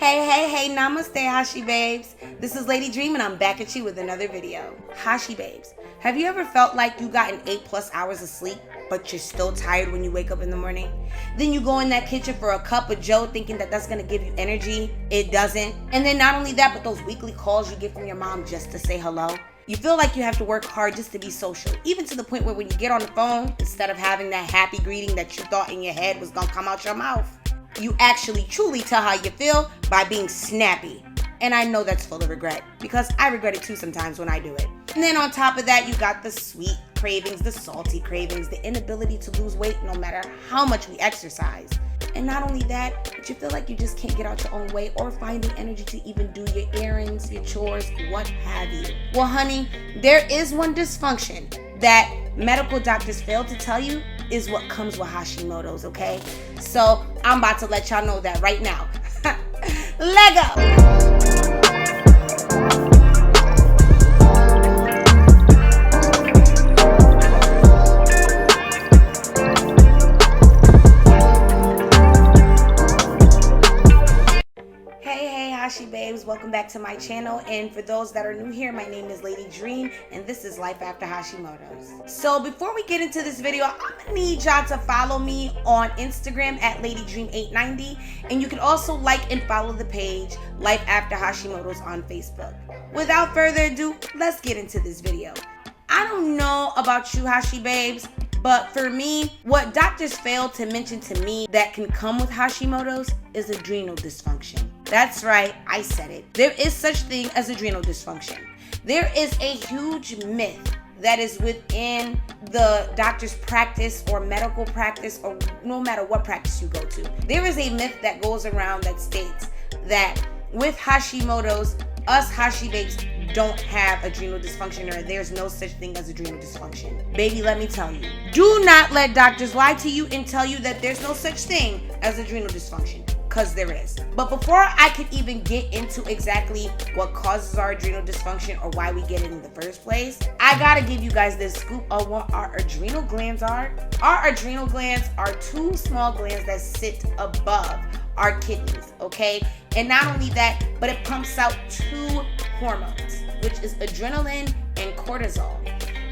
Hey, Namaste Hashi Babes. This is Lady Dream and I'm back at you with another video. Hashi Babes, have you ever felt like you got 8+ hours of sleep, but you're still tired when you wake up in the morning? Then you go in that kitchen for a cup of joe thinking that that's going to give you energy. It doesn't. And then not only that, but those weekly calls you get from your mom just to say hello. You feel like you have to work hard just to be social, even to the point where when you get on the phone, instead of having that happy greeting that you thought in your head was going to come out your mouth, you actually truly tell how you feel by being snappy. And I know that's full of regret because I regret it too sometimes when I do it. And then on top of that, you got the sweet cravings, the salty cravings, the inability to lose weight no matter how much we exercise. And not only that, but you feel like you just can't get out your own way or find the energy to even do your errands, your chores, what have you. Well, honey, there is one dysfunction that medical doctors fail to tell you is what comes with Hashimoto's, okay? So I'm about to let y'all know that right now. Lego! Hashi Babes, welcome back to my channel, and for those that are new here, my name is Lady Dream and this is Life After Hashimoto's. So before we get into this video, I'm gonna need y'all to follow me on Instagram at LadyDream890, and you can also like and follow the page Life After Hashimoto's on Facebook. Without further ado, let's get into this video. I don't know about you, Hashi Babes, but for me, what doctors fail to mention to me that can come with Hashimoto's is adrenal dysfunction. That's right, I said it. There is such thing as adrenal dysfunction. There is a huge myth that is within the doctor's practice or medical practice or no matter what practice you go to. There is a myth that goes around that states that with Hashimoto's, us Hashi Babes don't have adrenal dysfunction, or there's no such thing as adrenal dysfunction. Baby, let me tell you, do not let doctors lie to you and tell you that there's no such thing as adrenal dysfunction, because there is. But before I could even get into exactly what causes our adrenal dysfunction or why we get it in the first place, I gotta give you guys this scoop of what our adrenal glands are. Our adrenal glands are two small glands that sit above our kidneys, okay? And not only that, but it pumps out two hormones, which is adrenaline and cortisol.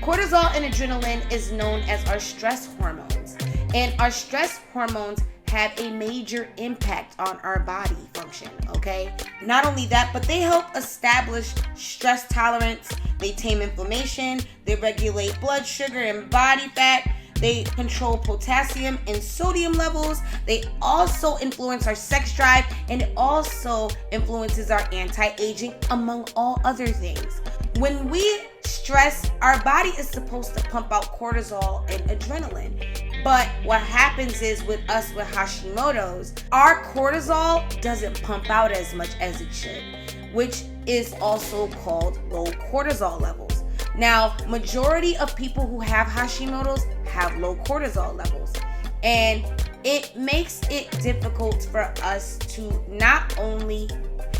Cortisol and adrenaline is known as our stress hormones. And our stress hormones have a major impact on our body function, okay? Not only that, but they help establish stress tolerance, they tame inflammation, they regulate blood sugar and body fat, they control potassium and sodium levels. They also influence our sex drive, and it also influences our anti-aging, among all other things. When we stress, our body is supposed to pump out cortisol and adrenaline. But what happens is with us with Hashimoto's, our cortisol doesn't pump out as much as it should, which is also called low cortisol levels. Now, majority of people who have Hashimoto's have low cortisol levels, and it makes it difficult for us to not only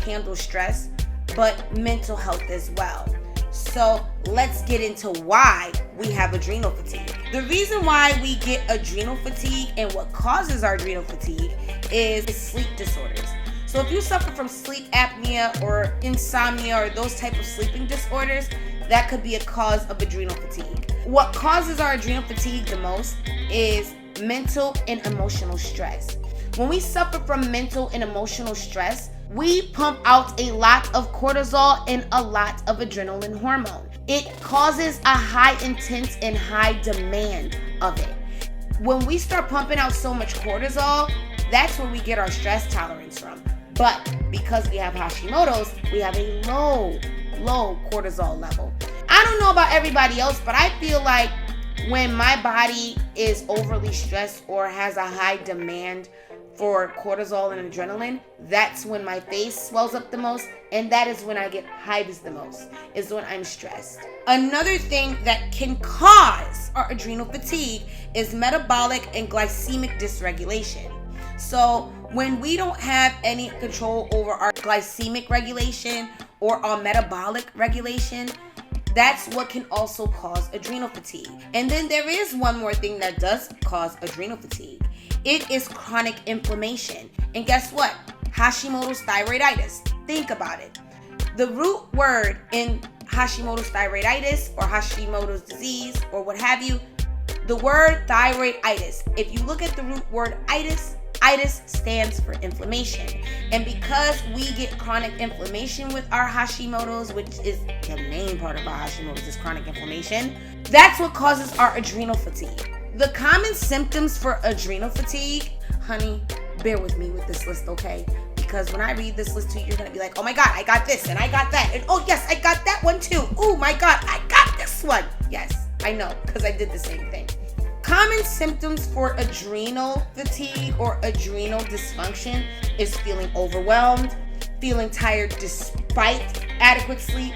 handle stress, but mental health as well. So let's get into why we have adrenal fatigue. The reason why we get adrenal fatigue and what causes our adrenal fatigue is sleep disorders. So if you suffer from sleep apnea or insomnia or those type of sleeping disorders, that could be a cause of adrenal fatigue. What causes our adrenal fatigue the most is mental and emotional stress. When we suffer from mental and emotional stress, we pump out a lot of cortisol and a lot of adrenaline hormone. It causes a high intense and high demand of it. When we start pumping out so much cortisol, that's where we get our stress tolerance from. But because we have Hashimoto's, we have a low cortisol level. I don't know about everybody else, but I feel like when my body is overly stressed or has a high demand for cortisol and adrenaline, that's when my face swells up the most, and that is when I get hives the most, is when I'm stressed. Another thing that can cause our adrenal fatigue is metabolic and glycemic dysregulation. So when we don't have any control over our glycemic regulation or our metabolic regulation, that's what can also cause adrenal fatigue. And then there is one more thing that does cause adrenal fatigue. It is chronic inflammation. And guess what? Hashimoto's thyroiditis. Think about it. The root word in Hashimoto's thyroiditis or Hashimoto's disease or what have you, the word thyroiditis. If you look at the root word itis stands for inflammation. And because we get chronic inflammation with our Hashimoto's, which is the main part of our Hashimoto's is chronic inflammation, that's what causes our adrenal fatigue. The common symptoms for adrenal fatigue, honey, bear with me with this list, okay? Because when I read this list to you, you're going to be like, oh my God, I got this and I got that. And oh yes, I got that one too. Oh my God, I got this one. Yes, I know, because I did the same thing. Common symptoms for adrenal fatigue or adrenal dysfunction is feeling overwhelmed, feeling tired despite adequate sleep,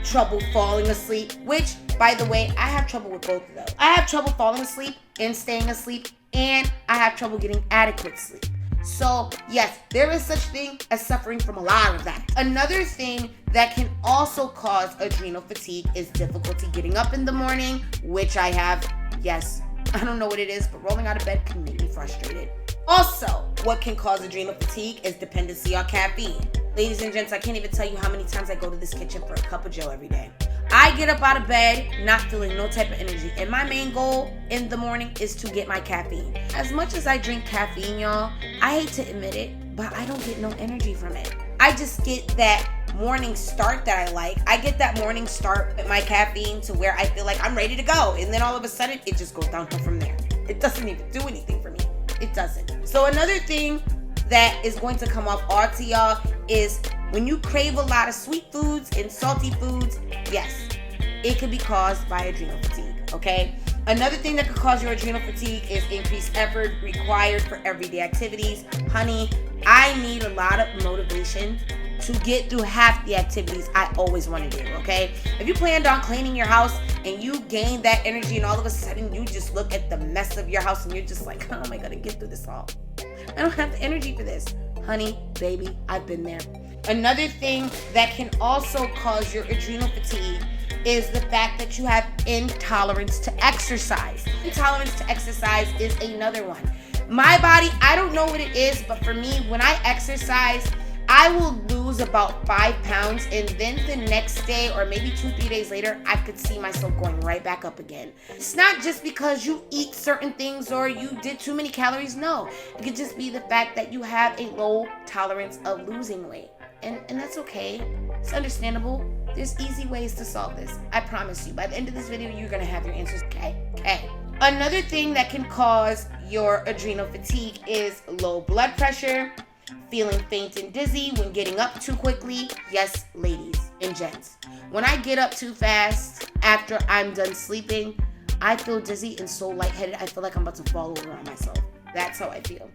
trouble falling asleep, which, by the way, I have trouble with both of those. I have trouble falling asleep and staying asleep, and I have trouble getting adequate sleep. So yes, there is such thing as suffering from a lot of that. Another thing that can also cause adrenal fatigue is difficulty getting up in the morning, which I have. Yes, I don't know what it is, but rolling out of bed can make me frustrated. Also, what can cause adrenal fatigue is dependency on caffeine. Ladies and gents, I can't even tell you how many times I go to this kitchen for a cup of Joe every day. I get up out of bed not feeling no type of energy, and my main goal in the morning is to get my caffeine. As much as I drink caffeine, y'all, I hate to admit it, but I don't get no energy from it. I just get that morning start that I like. I get that morning start with my caffeine to where I feel like I'm ready to go, and then all of a sudden it just goes downhill from there. It doesn't even do anything for me. It doesn't. So another thing that is going to come off all to y'all is when you crave a lot of sweet foods and salty foods, yes, it could be caused by adrenal fatigue, okay? Another thing that could cause your adrenal fatigue is increased effort required for everyday activities. Honey, I need a lot of motivation to get through half the activities I always want to do, okay? If you planned on cleaning your house and you gain that energy and all of a sudden you just look at the mess of your house and you're just like, how am I going to get through this all? I don't have the energy for this. Honey, baby, I've been there. Another thing that can also cause your adrenal fatigue is the fact that you have intolerance to exercise. Intolerance to exercise is another one. My body, I don't know what it is, but for me, when I exercise, I will lose about 5 pounds, and then the next day or maybe 2-3 days later, I could see myself going right back up again. It's not just because you eat certain things or you did too many calories. No, it could just be the fact that you have a low tolerance of losing weight. And that's okay. It's understandable. There's easy ways to solve this. I promise you. By the end of this video, you're going to have your answers. Okay. Another thing that can cause your adrenal fatigue is low blood pressure, feeling faint and dizzy when getting up too quickly. Yes, ladies and gents. When I get up too fast after I'm done sleeping, I feel dizzy and so lightheaded. I feel like I'm about to fall over on myself. That's how I feel.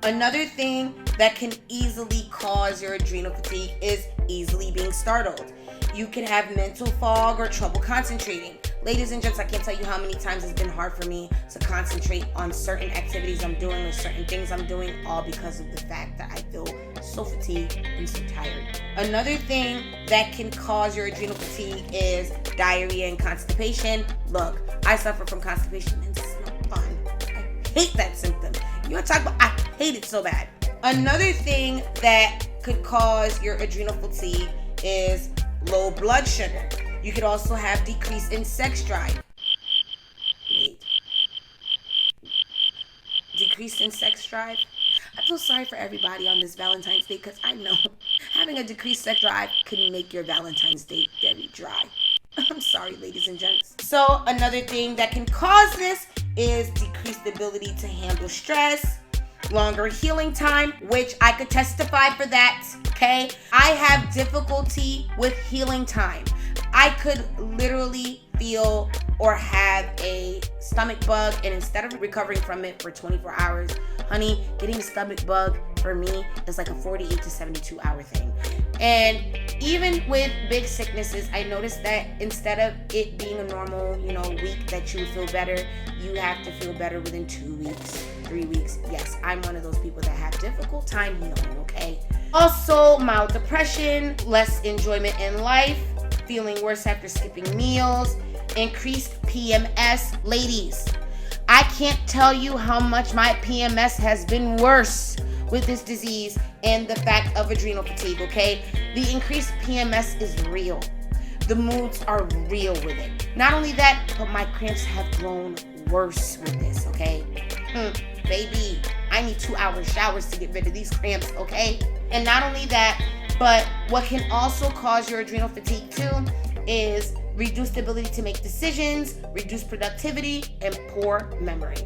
Another thing that can easily cause your adrenal fatigue is easily being startled. You can have mental fog or trouble concentrating. Ladies and gents, I can't tell you how many times it's been hard for me to concentrate on certain activities I'm doing or certain things I'm doing, all because of the fact that I feel so fatigued and so tired. Another thing that can cause your adrenal fatigue is diarrhea and constipation. Look, I suffer from constipation and it's not fun. I hate that symptom. You want to talk about, I hate it so bad. Another thing that could cause your adrenal fatigue is low blood sugar. You could also have decrease in sex drive. Decrease in sex drive? I feel sorry for everybody on this Valentine's Day because I know having a decreased sex drive can make your Valentine's Day very dry. I'm sorry, ladies and gents. So another thing that can cause this is decreased ability to handle stress, longer healing time, which I could testify for that, okay? I have difficulty with healing time. I could literally feel or have a stomach bug, and instead of recovering from it for 24 hours, honey, getting a stomach bug for me is like a 48 to 72 hour thing. And even with big sicknesses, I noticed that instead of it being a normal, week that you feel better, you have to feel better within 2 weeks, 3 weeks. Yes, I'm one of those people that have difficult time healing, okay? Also, mild depression, less enjoyment in life, feeling worse after skipping meals, increased PMS. Ladies, I can't tell you how much my PMS has been worse with this disease. and the fact of adrenal fatigue, okay? The increased PMS is real. The moods are real with it. Not only that, but my cramps have grown worse with this, okay? Baby, I need 2-hour showers to get rid of these cramps, okay? And not only that, but what can also cause your adrenal fatigue too is reduced ability to make decisions, reduced productivity, and poor memory.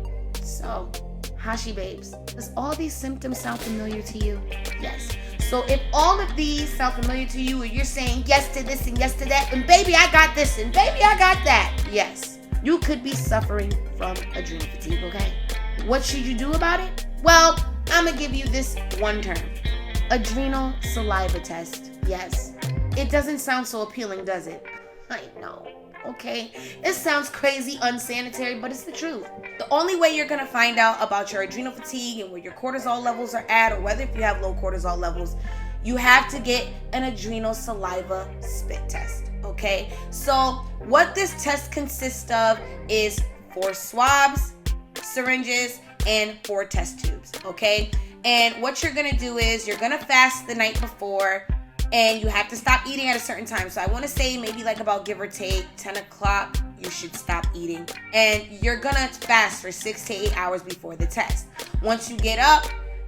So, Hashi Babes, does all these symptoms sound familiar to you? Yes. So if all of these sound familiar to you, and you're saying yes to this and yes to that, and baby, I got this, and baby, I got that, yes, you could be suffering from adrenal fatigue, okay? What should you do about it? Well, I'm gonna give you this one term. Adrenal saliva test. Yes. It doesn't sound so appealing, does it? I know. Okay? It sounds crazy, unsanitary, but it's the truth. The only way you're gonna find out about your adrenal fatigue and where your cortisol levels are at, or whether if you have low cortisol levels, you have to get an adrenal saliva spit test. Okay? So what this test consists of is 4 swabs, syringes, and 4 test tubes. Okay? And what you're gonna do is you're gonna fast the night before, and you have to stop eating at a certain time. So I want to say maybe like about give or take 10 o'clock, you should stop eating. And you're gonna fast for 6 to 8 hours before the test. Once you get up,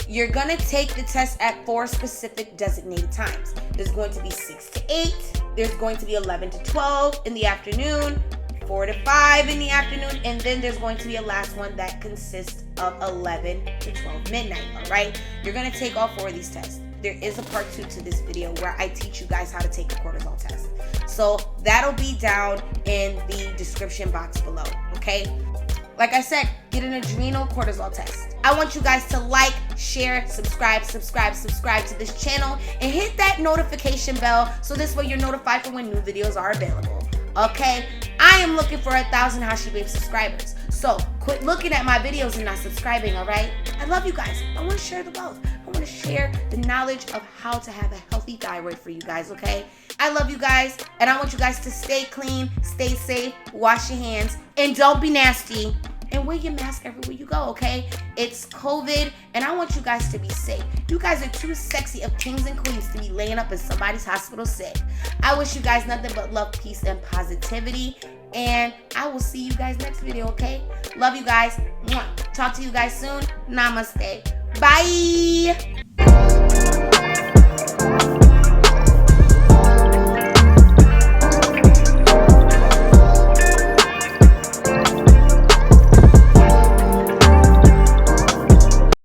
you're gonna take the test at 4 specific designated times. There's going to be 6 to 8, there's going to be 11 to 12 in the afternoon, 4 to 5 in the afternoon, and then there's going to be a last one that consists of 11 to 12 midnight, all right? You're gonna take all 4 of these tests. There is a part 2 to this video where I teach you guys how to take a cortisol test. So that'll be down in the description box below, okay? Like I said, get an adrenal cortisol test. I want you guys to like, share, subscribe to this channel, and hit that notification bell so this way you're notified for when new videos are available. Okay? I am looking for 1,000 Hashi Babe subscribers. So quit looking at my videos and not subscribing, all right? I love you guys. I want to share the wealth. I want to share the knowledge of how to have a healthy thyroid for you guys, okay? I love you guys, and I want you guys to stay clean, stay safe, wash your hands, and don't be nasty. And wear your mask everywhere you go, okay? It's COVID, and I want you guys to be safe. You guys are too sexy of kings and queens to be laying up in somebody's hospital sick. I wish you guys nothing but love, peace, and positivity. And I will see you guys next video, okay? Love you guys. Talk to you guys soon. Namaste. Bye.